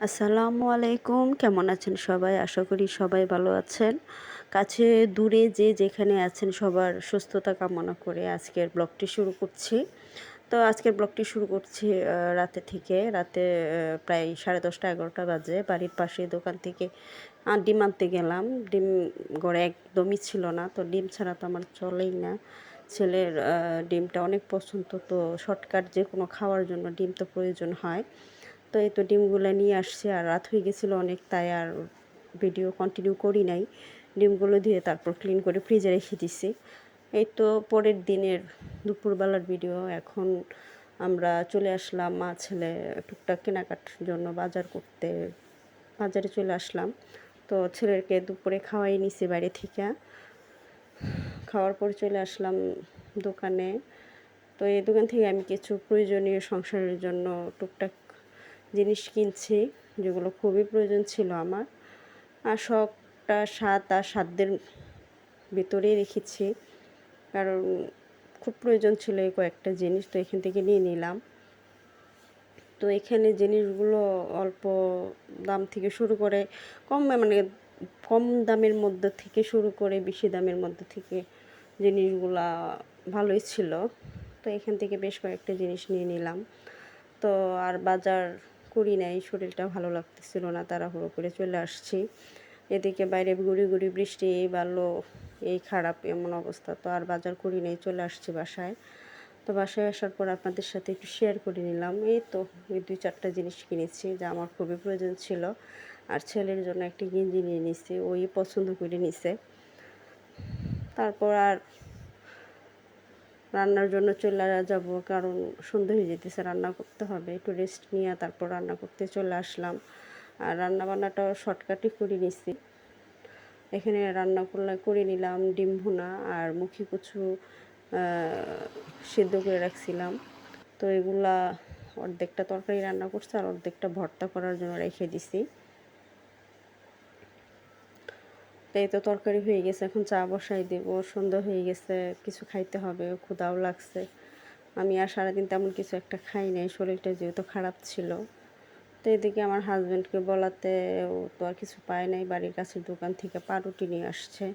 আসসালামু আলাইকুম, কেমন আছেন সবাই? আশা করি সবাই ভালো আছেন। কাছে দূরে যে যেখানে আছেন সবার সুস্থতা কামনা করে আজকের ব্লগটি শুরু করছি। তো আজকের ব্লগটি শুরু করছি রাতে থেকে। রাতে প্রায় 10:30-11টা বাজে। বাড়ির পাশে দোকান থেকে ডিম আনতে গেলাম। ডিম ঘরে একদমই ছিল না। তো ডিম ছাড়া তো আমার চলেই না। ছেলের ডিমটা অনেক পছন্দ, তো শর্টকাট যেকোনো খাওয়ার জন্য ডিম তো প্রয়োজন হয়। তো এই তো ডিমগুলো নিয়ে আসছে, আর রাত হয়ে গেছিলো অনেক, তাই আর ভিডিও কন্টিনিউ করি নাই। ডিমগুলো ধুয়ে তারপর ক্লিন করে ফ্রিজে রেখে দিছি। এই তো পরের দিনের দুপুরবেলার ভিডিও। এখন আমরা চলে আসলাম মা ছেলে টুকটাক কেনাকাটার জন্য বাজার করতে। বাজারে চলে আসলাম। তো ছেলেকে দুপুরে খাওয়াই নিছি বাইরে থেকে। খাওয়ার পর চলে আসলাম দোকানে। তো এই দোকান থেকে আমি কিছু প্রয়োজনীয় সংসারের জন্য টুকটাক জিনিস কিনছি, যেগুলো খুবই প্রয়োজন ছিল আমার। আর শখটা সাধ্যের ভিতরেই রেখেছি, কারণ খুব প্রয়োজন ছিল এই কয়েকটা জিনিস, তো এখান থেকে নিয়ে নিলাম। তো এখানে জিনিসগুলো অল্প দাম থেকে শুরু করে কম দামের মধ্যে থেকে শুরু করে বেশি দামের মধ্যে থেকে জিনিসগুলা ভালোই ছিল। তো এখান থেকে বেশ কয়েকটা জিনিস নিয়ে নিলাম। তো আর বাজার করি নাই, শরীরটা ভালো লাগতেছিল না, তাড়াহুড়ো করে চলে আসছি। এদিকে বাইরে গুড়ি গুড়ি বৃষ্টি বাড়লো, এই খারাপ এমন অবস্থা। তো আর বাজার করি নাই, চলে আসছি বাসায়। তো বাসায় আসার পর আপনাদের সাথে একটু শেয়ার করে নিলাম। এই তো ওই 2-4টা জিনিস কিনেছি যা আমার খুবই প্রয়োজন ছিল। আর ছেলের জন্য একটা গেঞ্জি নিয়ে নিছি, ওই পছন্দ করে নিছে। তারপর আর রান্নার জন্য চলে যাব, কারণ সন্ধ্যা হয়ে যেতেছে, রান্না করতে হবে। একটু রেস্ট নিয়ে তারপর রান্না করতে চলে আসলাম। আর রান্না বান্নাটাও শর্টকাটই করে নিছি। এখানে রান্না করে নিলাম ডিম ভুনা আর মুখি কচু সিদ্ধ করে রাখছিলাম। তো এগুলা অর্ধেকটা তরকারি রান্না করছি আর অর্ধেকটা ভর্তা করার জন্য রেখে দিছি। তো এই তো তরকারি হয়ে গেছে, এখন চা বসাই দেব। সন্ধ্যা হয়ে গেছে, কিছু খাইতে হবে, ক্ষুধাও লাগছে। আমি আর সারাদিন তেমন কিছু একটা খাই নাই, শরীরটা যেহেতু খারাপ ছিল। তো এদিকে আমার হাজব্যান্ডকে বলাতে ও তো আর কিছু পায় নাই, বাড়ির কাছের দোকান থেকে পাউরুটি নিয়ে আসছে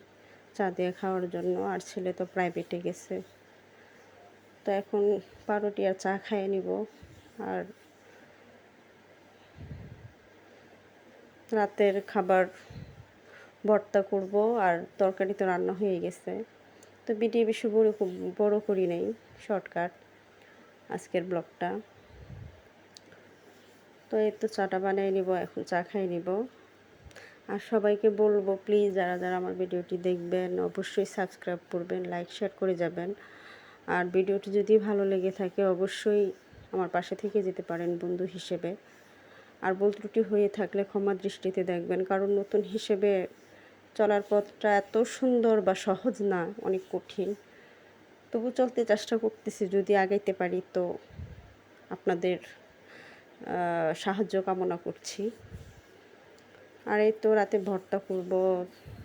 চা দিয়ে খাওয়ার জন্য। আর ছেলে তো প্রাইভেটে গেছে। তো এখন পাউরুটি আর চা খাইয়ে নিব। আর রাতের খাবার ভর্তা করব, আর তরকারি তো রান্না হয়ে গেছে। তো ভিডিও বেশি বড় করি নাই, শর্টকাট আজকের ব্লগটা। তো এই তো চাটা বানিয়ে নিব, এখন চা খাই নিব। আর সবাইকে বলবো প্লিজ যারা যারা আমার ভিডিওটি দেখবেন অবশ্যই সাবস্ক্রাইব করবেন, লাইক শেয়ার করে যাবেন। আর ভিডিওটি যদি ভালো লেগে থাকে অবশ্যই আমার পাশে থেকে যেতে পারেন বন্ধু হিসেবে। আর ভুল ত্রুটি হয়ে থাকলে ক্ষমা দৃষ্টিতে দেখবেন, কারণ নতুন হিসেবে চলার পথটা এত সুন্দর বা সহজ না, অনেক কঠিন। তবু চলতে চেষ্টা করতেছি, যদি আগাইতে পারি তো আপনাদের সাহায্য কামনা করছি। আর এই তো রাতে ভর্তা করব,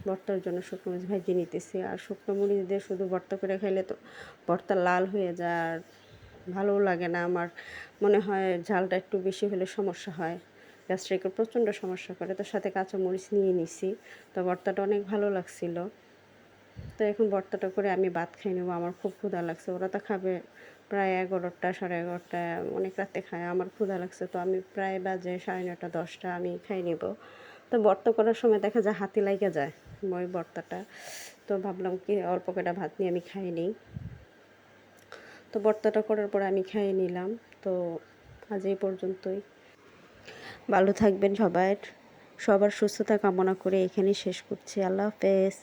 ভর্তার জন্য শুকনো মরিচ ভেজে নিতেছি। আর শুকনো মরিচ দিয়ে শুধু ভর্তা করে খাইলে তো ভর্তা লাল হয়ে যায়, আর ভালোও লাগে না। আমার মনে হয় ঝালটা একটু বেশি হলে সমস্যা হয়, গ্যাস্ট্রিকের প্রচণ্ড সমস্যা করে। তো সাথে কাঁচা মরিচ নিয়ে নিছি। তো ভর্তাটা অনেক ভালো লাগছিল। তো এখন ভর্তাটা করে আমি ভাত খেয়ে নেবো, আমার খুব ক্ষুধা লাগছে। ওরা তো খাবে প্রায় 11টা 11:30, অনেক রাতে খায়। আমার ক্ষুধা লাগছে, তো আমি প্রায় বাজে 9:30 10টা আমি খাই নেব। তো ভর্তা করার সময় দেখা যায় হাতে লাগা যায় ওই ভর্তাটা। তো ভাবলাম কি অল্প কটা ভাত নিয়ে আমি খাই নিই। তো ভর্তাটা করার পর আমি খাইয়ে নিলাম। তো আজ এই পর্যন্তই। ভালো থাকবেন সবার সুস্থতা কামনা করে এখানেই শেষ করছি। আল্লাহ হাফেজ।